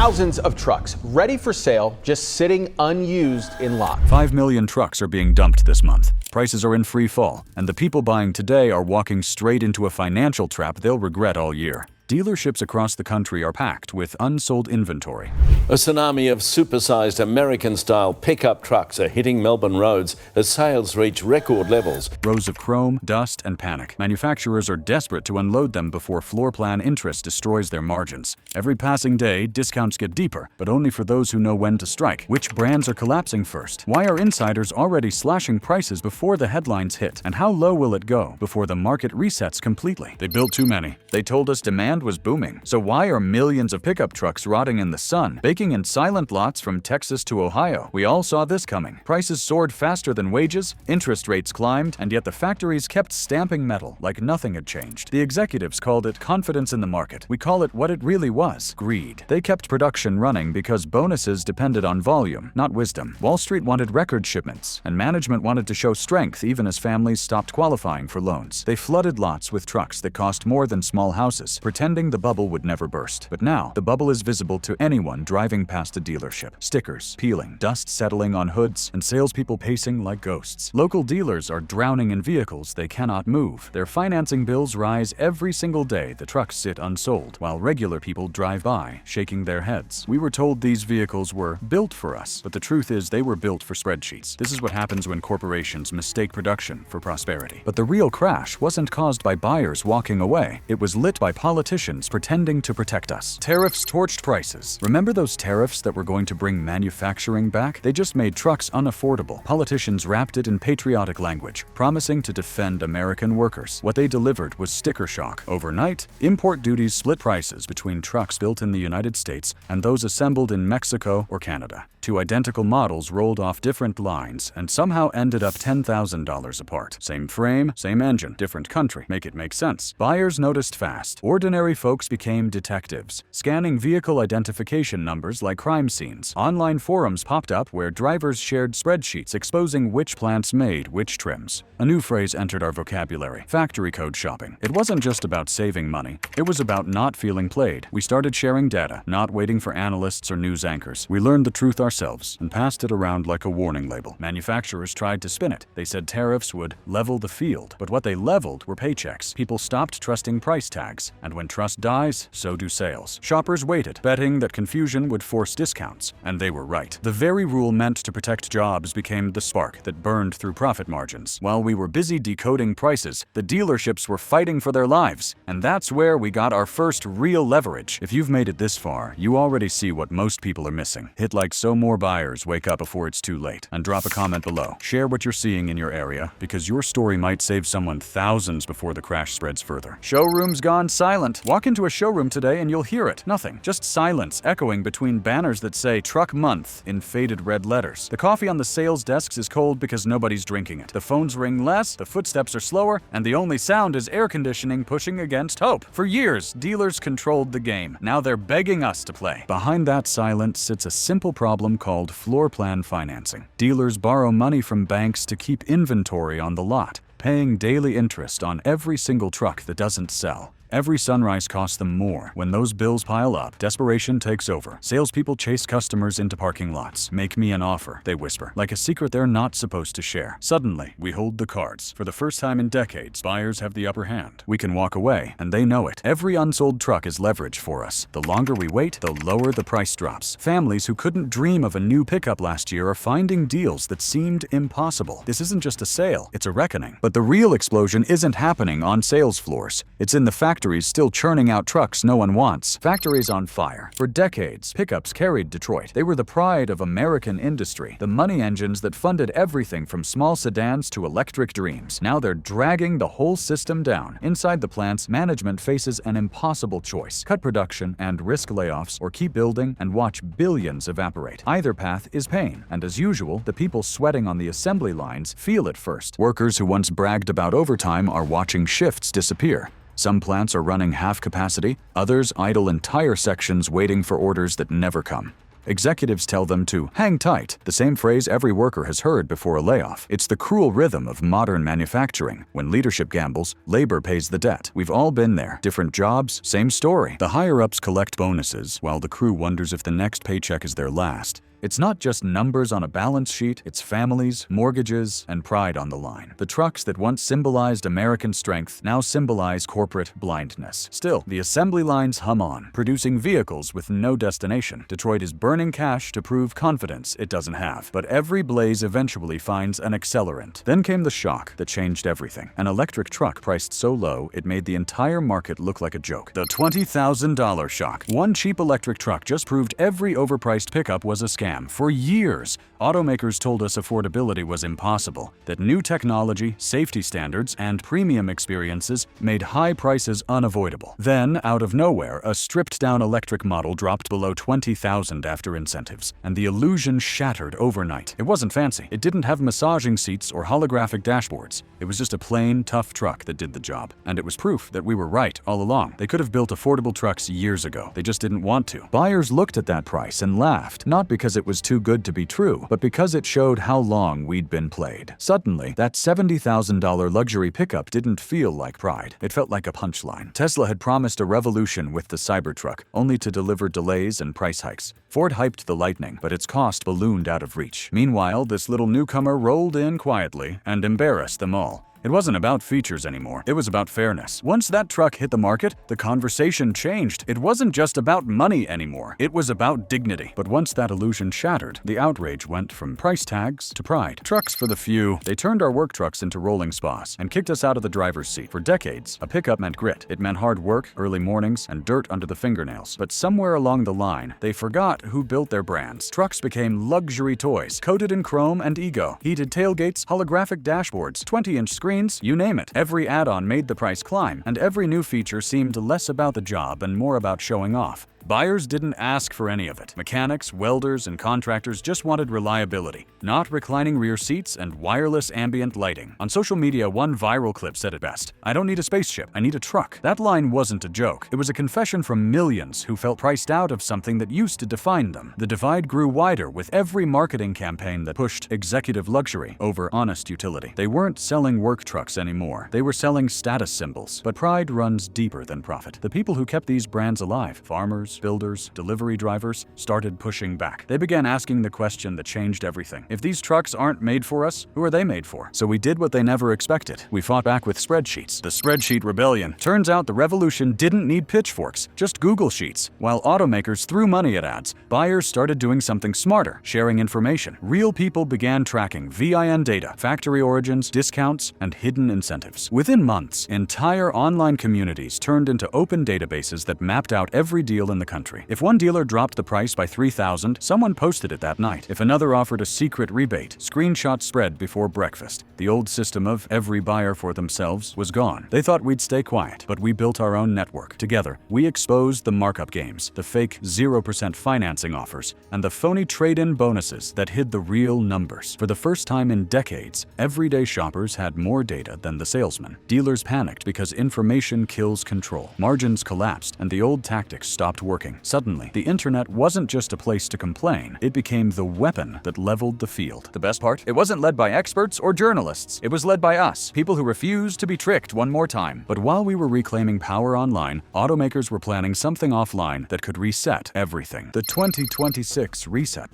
Thousands of trucks ready for sale, just sitting unused in lots. 5 million trucks are being dumped this month. Prices are in free fall, and the people buying today are walking straight into a financial trap they'll regret all year. Dealerships across the country are packed with unsold inventory. A tsunami of supersized American-style pickup trucks are hitting Melbourne roads as sales reach record levels. Rows of chrome, dust, and panic. Manufacturers are desperate to unload them before floor plan interest destroys their margins. Every passing day, discounts get deeper, but only for those who know when to strike. Which brands are collapsing first? Why are insiders already slashing prices before the headlines hit? And how low will it go before the market resets completely? They built too many. They told us demand was booming. So why are millions of pickup trucks rotting in the sun, baking in silent lots from Texas to Ohio? We all saw this coming. Prices soared faster than wages, interest rates climbed, and yet the factories kept stamping metal like nothing had changed. The executives called it confidence in the market. We call it what it really was: greed. They kept production running because bonuses depended on volume, not wisdom. Wall Street wanted record shipments, and management wanted to show strength even as families stopped qualifying for loans. They flooded lots with trucks that cost more than small houses, pretending the bubble would never burst. But now, the bubble is visible to anyone driving past a dealership. Stickers peeling, dust settling on hoods, and salespeople pacing like ghosts. Local dealers are drowning in vehicles they cannot move. Their financing bills rise every single day the trucks sit unsold, while regular people drive by, shaking their heads. We were told these vehicles were built for us, but the truth is they were built for spreadsheets. This is what happens when corporations mistake production for prosperity. But the real crash wasn't caused by buyers walking away. It was lit by politicians pretending to protect us. Tariffs torched prices. Remember those tariffs that were going to bring manufacturing back? They just made trucks unaffordable. Politicians wrapped it in patriotic language, promising to defend American workers. What they delivered was sticker shock. Overnight, import duties split prices between trucks built in the United States and those assembled in Mexico or Canada. Two identical models rolled off different lines and somehow ended up $10,000 apart. Same frame, same engine, different country. Make it make sense. Buyers noticed fast. Ordinary folks became detectives, scanning vehicle identification numbers like crime scenes. Online forums popped up where drivers shared spreadsheets exposing which plants made which trims. A new phrase entered our vocabulary: factory code shopping. It wasn't just about saving money. It was about not feeling played. We started sharing data, not waiting for analysts or news anchors. We learned the truth ourselves and passed it around like a warning label. Manufacturers tried to spin it. They said tariffs would level the field, but what they leveled were paychecks. People stopped trusting price tags, and when trust dies, so do sales. Shoppers waited, betting that confusion would force discounts, and they were right. The very rule meant to protect jobs became the spark that burned through profit margins. While we were busy decoding prices, the dealerships were fighting for their lives, and that's where we got our first real leverage. If you've made it this far, you already see what most people are missing. Hit like so more buyers wake up before it's too late, and drop a comment below. Share what you're seeing in your area, because your story might save someone thousands before the crash spreads further. Showrooms gone silent. Walk into a showroom today and you'll hear it. Nothing. Just silence echoing between banners that say Truck Month in faded red letters. The coffee on the sales desks is cold because nobody's drinking it. The phones ring less, the footsteps are slower, and the only sound is air conditioning pushing against hope. For years, dealers controlled the game. Now they're begging us to play. Behind that silence sits a simple problem called floor plan financing. Dealers borrow money from banks to keep inventory on the lot, paying daily interest on every single truck that doesn't sell. Every sunrise costs them more. When those bills pile up, desperation takes over. Salespeople chase customers into parking lots. "Make me an offer," they whisper, like a secret they're not supposed to share. Suddenly, we hold the cards. For the first time in decades, buyers have the upper hand. We can walk away, and they know it. Every unsold truck is leverage for us. The longer we wait, the lower the price drops. Families who couldn't dream of a new pickup last year are finding deals that seemed impossible. This isn't just a sale, it's a reckoning. But the real explosion isn't happening on sales floors. It's in the factories still churning out trucks no one wants. Factories on fire. For decades, pickups carried Detroit. They were the pride of American industry, the money engines that funded everything from small sedans to electric dreams. Now they're dragging the whole system down. Inside the plants, management faces an impossible choice: cut production and risk layoffs, or keep building and watch billions evaporate. Either path is pain, and as usual, the people sweating on the assembly lines feel it first. Workers who once bragged about overtime are watching shifts disappear. Some plants are running half capacity, others idle entire sections waiting for orders that never come. Executives tell them to hang tight, the same phrase every worker has heard before a layoff. It's the cruel rhythm of modern manufacturing. When leadership gambles, labor pays the debt. We've all been there. Different jobs, same story. The higher-ups collect bonuses, while the crew wonders if the next paycheck is their last. It's not just numbers on a balance sheet, it's families, mortgages, and pride on the line. The trucks that once symbolized American strength now symbolize corporate blindness. Still, the assembly lines hum on, producing vehicles with no destination. Detroit is burning cash to prove confidence it doesn't have. But every blaze eventually finds an accelerant. Then came the shock that changed everything. An electric truck priced so low, it made the entire market look like a joke. The $20,000 shock. One cheap electric truck just proved every overpriced pickup was a scam. For years, automakers told us affordability was impossible, that new technology, safety standards, and premium experiences made high prices unavoidable. Then, out of nowhere, a stripped-down electric model dropped below $20,000 after incentives, and the illusion shattered overnight. It wasn't fancy. It didn't have massaging seats or holographic dashboards. It was just a plain, tough truck that did the job. And it was proof that we were right all along. They could have built affordable trucks years ago. They just didn't want to. Buyers looked at that price and laughed, not because it was too good to be true, but because it showed how long we'd been played. Suddenly, that $70,000 luxury pickup didn't feel like pride. It felt like a punchline. Tesla had promised a revolution with the Cybertruck, only to deliver delays and price hikes. Ford hyped the Lightning, but its cost ballooned out of reach. Meanwhile, this little newcomer rolled in quietly and embarrassed them all. It wasn't about features anymore. It was about fairness. Once that truck hit the market, the conversation changed. It wasn't just about money anymore. It was about dignity. But once that illusion shattered, the outrage went from price tags to pride. Trucks for the few. They turned our work trucks into rolling spas and kicked us out of the driver's seat. For decades, a pickup meant grit. It meant hard work, early mornings, and dirt under the fingernails. But somewhere along the line, they forgot who built their brands. Trucks became luxury toys, coated in chrome and ego. Heated tailgates, holographic dashboards, 20-inch screens, you name it. Every add-on made the price climb, and every new feature seemed less about the job and more about showing off. Buyers didn't ask for any of it. Mechanics, welders, and contractors just wanted reliability, not reclining rear seats and wireless ambient lighting. On social media, one viral clip said it best: "I don't need a spaceship, I need a truck." That line wasn't a joke. It was a confession from millions who felt priced out of something that used to define them. The divide grew wider with every marketing campaign that pushed executive luxury over honest utility. They weren't selling work trucks anymore. They were selling status symbols. But pride runs deeper than profit. The people who kept these brands alive, farmers, builders, delivery drivers, started pushing back. They began asking the question that changed everything. If these trucks aren't made for us, who are they made for? So we did what they never expected. We fought back with spreadsheets. The spreadsheet rebellion. Turns out the revolution didn't need pitchforks, just Google Sheets. While automakers threw money at ads, buyers started doing something smarter, sharing information. Real people began tracking VIN data, factory origins, discounts, and hidden incentives. Within months, entire online communities turned into open databases that mapped out every deal in the country. If one dealer dropped the price by $3,000, someone posted it that night. If another offered a secret rebate, screenshots spread before breakfast. The old system of every buyer for themselves was gone. They thought we'd stay quiet, but we built our own network. Together, we exposed the markup games, the fake 0% financing offers, and the phony trade-in bonuses that hid the real numbers. For the first time in decades, everyday shoppers had more data than the salesman. Dealers panicked because information kills control. Margins collapsed, and the old tactics stopped working. Suddenly, the internet wasn't just a place to complain. It became the weapon that leveled the field. The best part? It wasn't led by experts or journalists. It was led by us, people who refused to be tricked one more time. But while we were reclaiming power online, automakers were planning something offline that could reset everything. The 2026 reset.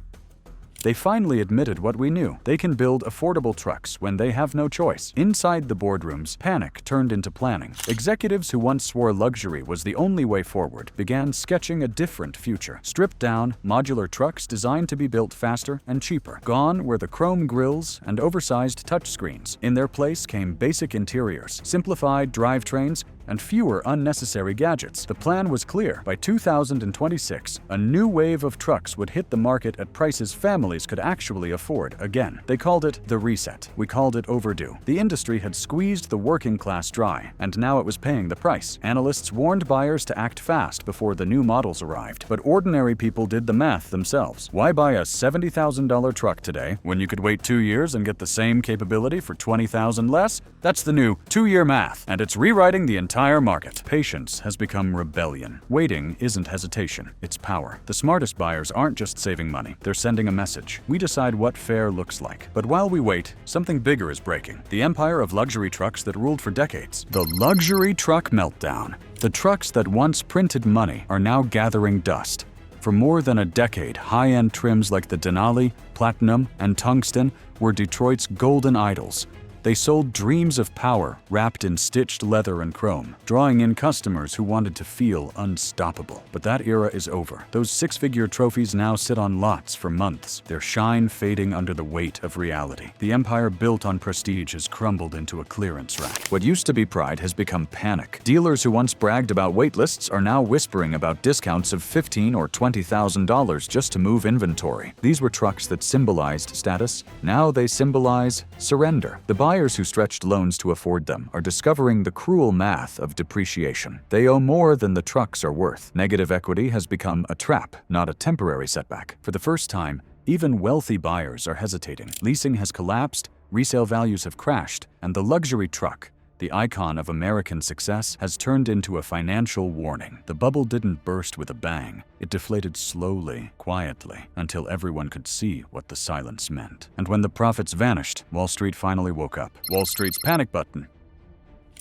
They finally admitted what we knew. They can build affordable trucks when they have no choice. Inside the boardrooms, panic turned into planning. Executives who once swore luxury was the only way forward began sketching a different future. Stripped down, modular trucks designed to be built faster and cheaper. Gone were the chrome grills and oversized touchscreens. In their place came basic interiors, simplified drivetrains, and fewer unnecessary gadgets. The plan was clear. By 2026, a new wave of trucks would hit the market at prices families could actually afford again. They called it the reset. We called it overdue. The industry had squeezed the working class dry, and now it was paying the price. Analysts warned buyers to act fast before the new models arrived, but ordinary people did the math themselves. Why buy a $70,000 truck today when you could wait 2 years and get the same capability for $20,000 less? That's the new 2-year math, and it's rewriting the entire entire market. Patience has become rebellion. Waiting isn't hesitation, it's power. The smartest buyers aren't just saving money, they're sending a message. We decide what fair looks like. But while we wait, something bigger is breaking. The empire of luxury trucks that ruled for decades. The luxury truck meltdown. The trucks that once printed money are now gathering dust. For more than a decade, high-end trims like the Denali, Platinum, and Tungsten were Detroit's golden idols. They sold dreams of power wrapped in stitched leather and chrome, drawing in customers who wanted to feel unstoppable. But that era is over. Those six-figure trophies now sit on lots for months, their shine fading under the weight of reality. The empire built on prestige has crumbled into a clearance rack. What used to be pride has become panic. Dealers who once bragged about wait lists are now whispering about discounts of $15,000 or $20,000 just to move inventory. These were trucks that symbolized status. Now they symbolize surrender. The buyers who stretched loans to afford them are discovering the cruel math of depreciation. They owe more than the trucks are worth. Negative equity has become a trap, not a temporary setback. For the first time, even wealthy buyers are hesitating. Leasing has collapsed, resale values have crashed, and the luxury truck, the icon of American success, has turned into a financial warning. The bubble didn't burst with a bang. It deflated slowly, quietly, until everyone could see what the silence meant. And when the profits vanished, Wall Street finally woke up. Wall Street's panic button.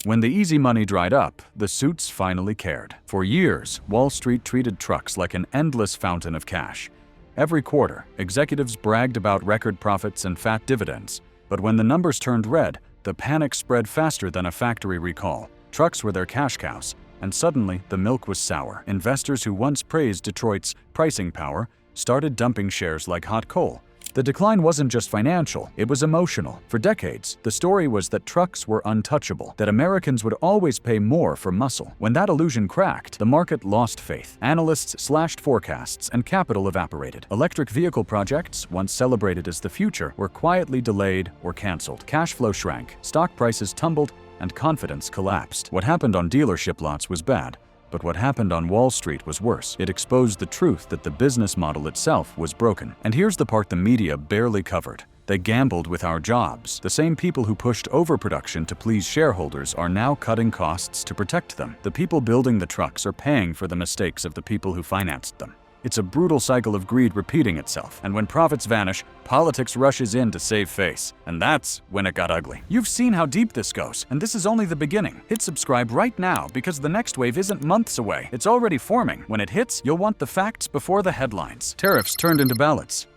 When the easy money dried up, the suits finally cared. For years, Wall Street treated trucks like an endless fountain of cash. Every quarter, executives bragged about record profits and fat dividends. But when the numbers turned red, the panic spread faster than a factory recall. Trucks were their cash cows, and suddenly the milk was sour. Investors who once praised Detroit's pricing power started dumping shares like hot coal. The decline wasn't just financial, it was emotional. For decades, the story was that trucks were untouchable, that Americans would always pay more for muscle. When that illusion cracked, the market lost faith. Analysts slashed forecasts and capital evaporated. Electric vehicle projects, once celebrated as the future, were quietly delayed or canceled. Cash flow shrank, stock prices tumbled, and confidence collapsed. What happened on dealership lots was bad. But what happened on Wall Street was worse. It exposed the truth that the business model itself was broken. And here's the part the media barely covered. They gambled with our jobs. The same people who pushed overproduction to please shareholders are now cutting costs to protect them. The people building the trucks are paying for the mistakes of the people who financed them. It's a brutal cycle of greed repeating itself, and when profits vanish, politics rushes in to save face. And that's when it got ugly. You've seen how deep this goes, and this is only the beginning. Hit subscribe right now, because the next wave isn't months away. It's already forming. When it hits, you'll want the facts before the headlines. Tariffs turned into ballots.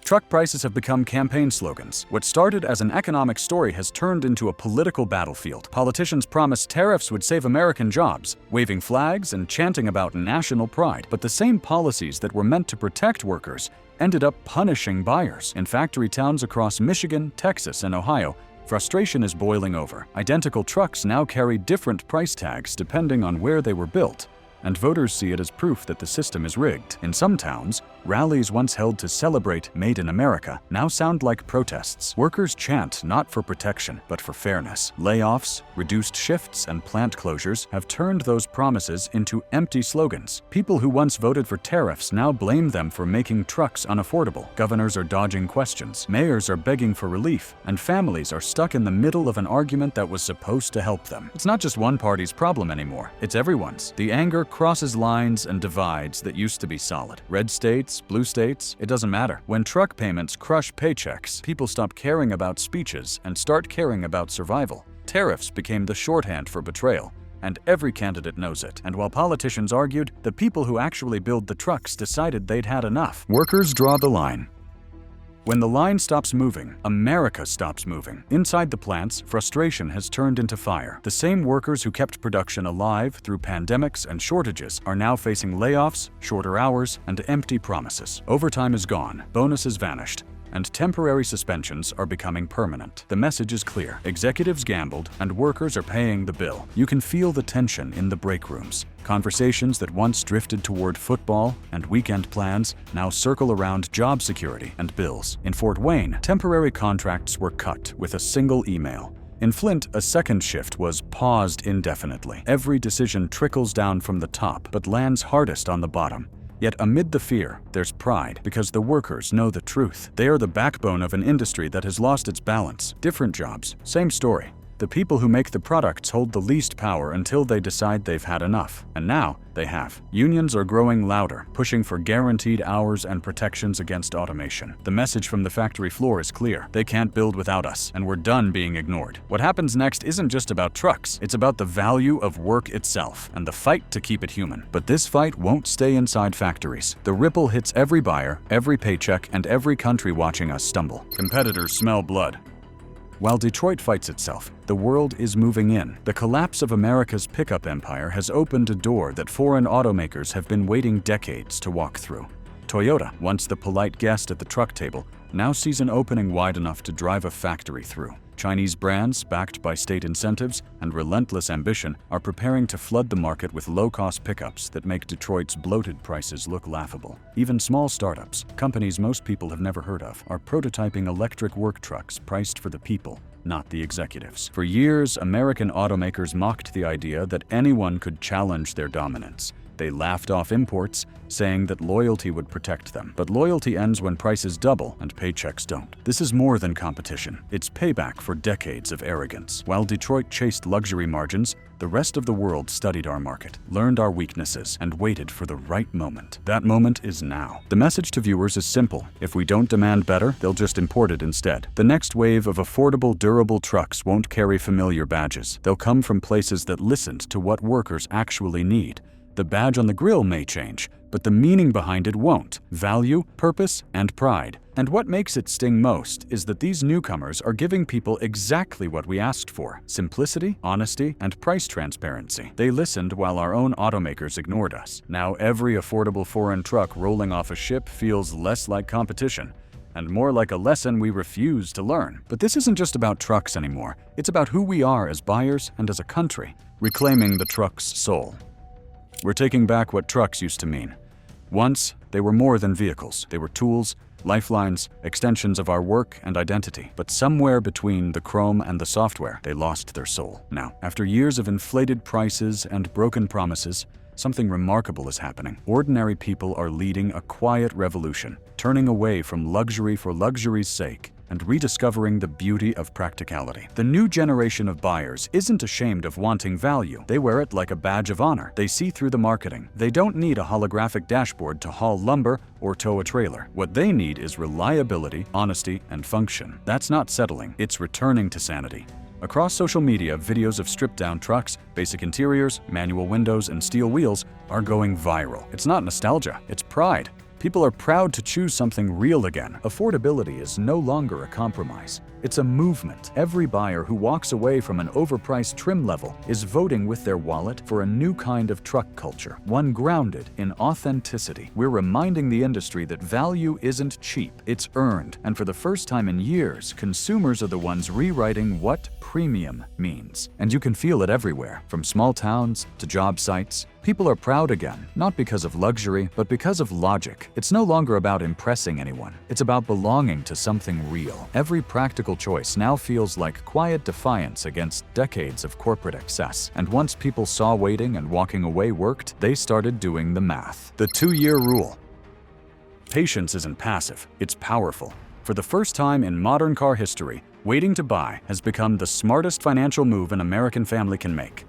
Truck prices have become campaign slogans. What started as an economic story has turned into a political battlefield. Politicians promised tariffs would save American jobs, waving flags and chanting about national pride. But the same policies that were meant to protect workers ended up punishing buyers. In factory towns across Michigan, Texas, and Ohio, frustration is boiling over. Identical trucks now carry different price tags depending on where they were built. And voters see it as proof that the system is rigged. In some towns, rallies once held to celebrate Made in America now sound like protests. Workers chant not for protection, but for fairness. Layoffs, reduced shifts, and plant closures have turned those promises into empty slogans. People who once voted for tariffs now blame them for making trucks unaffordable. Governors are dodging questions, mayors are begging for relief, and families are stuck in the middle of an argument that was supposed to help them. It's not just one party's problem anymore, it's everyone's. The anger crosses lines and divides that used to be solid. Red states, blue states, it doesn't matter. When truck payments crush paychecks, people stop caring about speeches and start caring about survival. Tariffs became the shorthand for betrayal, and every candidate knows it. And while politicians argued, the people who actually build the trucks decided they'd had enough. Workers draw the line. When the line stops moving, America stops moving. Inside the plants, frustration has turned into fire. The same workers who kept production alive through pandemics and shortages are now facing layoffs, shorter hours, and empty promises. Overtime is gone, bonuses vanished, and temporary suspensions are becoming permanent. The message is clear. Executives gambled, and workers are paying the bill. You can feel the tension in the break rooms. Conversations that once drifted toward football and weekend plans now circle around job security and bills. In Fort Wayne, temporary contracts were cut with a single email. In Flint, a second shift was paused indefinitely. Every decision trickles down from the top, but lands hardest on the bottom. Yet amid the fear, there's pride, because the workers know the truth. They are the backbone of an industry that has lost its balance. Different jobs, same story. The people who make the products hold the least power until they decide they've had enough. And now, they have. Unions are growing louder, pushing for guaranteed hours and protections against automation. The message from the factory floor is clear. They can't build without us, and we're done being ignored. What happens next isn't just about trucks. It's about the value of work itself, and the fight to keep it human. But this fight won't stay inside factories. The ripple hits every buyer, every paycheck, and every country watching us stumble. Competitors smell blood. While Detroit fights itself, the world is moving in. The collapse of America's pickup empire has opened a door that foreign automakers have been waiting decades to walk through. Toyota, once the polite guest at the truck table, now sees an opening wide enough to drive a factory through. Chinese brands, backed by state incentives and relentless ambition, are preparing to flood the market with low-cost pickups that make Detroit's bloated prices look laughable. Even small startups, companies most people have never heard of, are prototyping electric work trucks priced for the people, not the executives. For years, American automakers mocked the idea that anyone could challenge their dominance. They laughed off imports, saying that loyalty would protect them. But loyalty ends when prices double and paychecks don't. This is more than competition. It's payback for decades of arrogance. While Detroit chased luxury margins, the rest of the world studied our market, learned our weaknesses, and waited for the right moment. That moment is now. The message to viewers is simple. If we don't demand better, they'll just import it instead. The next wave of affordable, durable trucks won't carry familiar badges. They'll come from places that listened to what workers actually need. The badge on the grill may change, but the meaning behind it won't. Value, purpose, and pride. And what makes it sting most is that these newcomers are giving people exactly what we asked for: simplicity, honesty, and price transparency. They listened while our own automakers ignored us. Now every affordable foreign truck rolling off a ship feels less like competition and more like a lesson we refuse to learn. But this isn't just about trucks anymore. It's about who we are as buyers and as a country, reclaiming the truck's soul. We're taking back what trucks used to mean. Once, they were more than vehicles. They were tools, lifelines, extensions of our work and identity. But somewhere between the chrome and the software, they lost their soul. Now, after years of inflated prices and broken promises, something remarkable is happening. Ordinary people are leading a quiet revolution, turning away from luxury for luxury's sake and rediscovering the beauty of practicality. The new generation of buyers isn't ashamed of wanting value. They wear it like a badge of honor. They see through the marketing. They don't need a holographic dashboard to haul lumber or tow a trailer. What they need is reliability, honesty, and function. That's not settling. It's returning to sanity. Across social media, videos of stripped-down trucks, basic interiors, manual windows, and steel wheels are going viral. It's not nostalgia, it's pride. People are proud to choose something real again. Affordability is no longer a compromise. It's a movement. Every buyer who walks away from an overpriced trim level is voting with their wallet for a new kind of truck culture, one grounded in authenticity. We're reminding the industry that value isn't cheap, it's earned. And for the first time in years, consumers are the ones rewriting what premium means. And you can feel it everywhere, from small towns to job sites. People are proud again, not because of luxury, but because of logic. It's no longer about impressing anyone. It's about belonging to something real. Every practical choice now feels like quiet defiance against decades of corporate excess. And once people saw waiting and walking away worked, they started doing the math. The 2-year rule. Patience isn't passive, it's powerful. For the first time in modern car history, waiting to buy has become the smartest financial move an American family can make.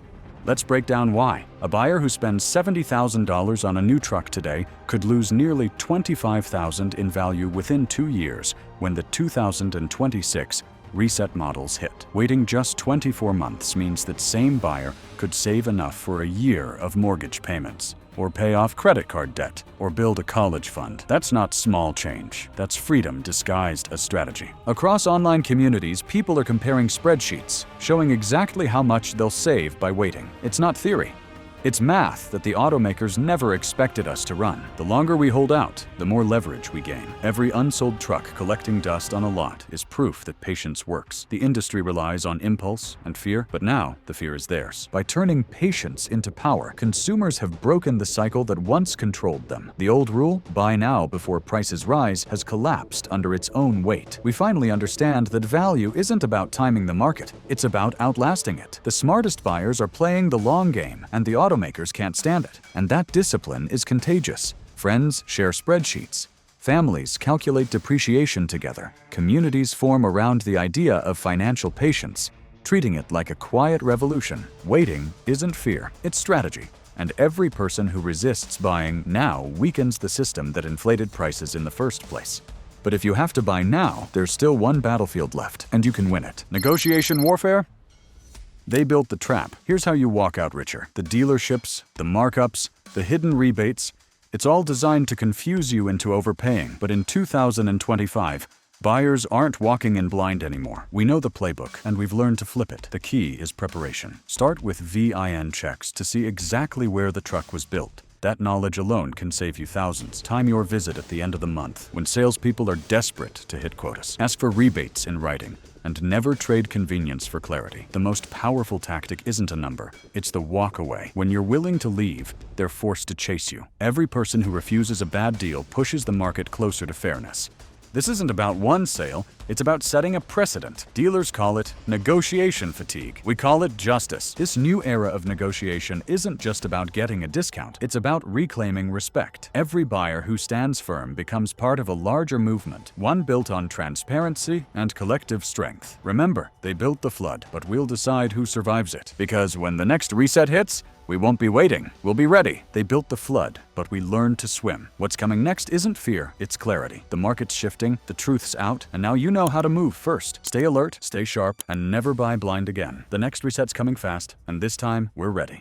Let's break down why. A buyer who spends $70,000 on a new truck today could lose nearly $25,000 in value within 2 years when the 2026 reset models hit. Waiting just 24 months means that same buyer could save enough for a year of mortgage payments, or pay off credit card debt, or build a college fund. That's not small change. That's freedom disguised as strategy. Across online communities, people are comparing spreadsheets, showing exactly how much they'll save by waiting. It's not theory. It's math that the automakers never expected us to run. The longer we hold out, the more leverage we gain. Every unsold truck collecting dust on a lot is proof that patience works. The industry relies on impulse and fear, but now the fear is theirs. By turning patience into power, consumers have broken the cycle that once controlled them. The old rule, buy now before prices rise, has collapsed under its own weight. We finally understand that value isn't about timing the market, it's about outlasting it. The smartest buyers are playing the long game, and the automakers can't stand it. And that discipline is contagious. Friends share spreadsheets. Families calculate depreciation together. Communities form around the idea of financial patience. treating it like a quiet revolution. Waiting isn't fear, it's strategy. And every person who resists buying now weakens the system that inflated prices in the first place. But if you have to buy now, there's still one battlefield left, and you can win it. Negotiation warfare? They built the trap. Here's how you walk out richer. The dealerships, the markups, the hidden rebates. It's all designed to confuse you into overpaying. But in 2025, buyers aren't walking in blind anymore. We know the playbook, and we've learned to flip it. The key is preparation. Start with VIN checks to see exactly where the truck was built. That knowledge alone can save you thousands. Time your visit at the end of the month, when salespeople are desperate to hit quotas. Ask for rebates in writing, and never trade convenience for clarity. The most powerful tactic isn't a number, it's the walk away. When you're willing to leave, they're forced to chase you. Every person who refuses a bad deal pushes the market closer to fairness. This isn't about one sale, it's about setting a precedent. Dealers call it negotiation fatigue. We call it justice. This new era of negotiation isn't just about getting a discount, it's about reclaiming respect. Every buyer who stands firm becomes part of a larger movement, one built on transparency and collective strength. Remember, they built the flood, but we'll decide who survives it. Because when the next reset hits, we won't be waiting, we'll be ready. They built the flood, but we learned to swim. What's coming next isn't fear, it's clarity. The market's shifting, the truth's out, and now you know how to move first. Stay alert, stay sharp, and never buy blind again. The next reset's coming fast, and this time, we're ready.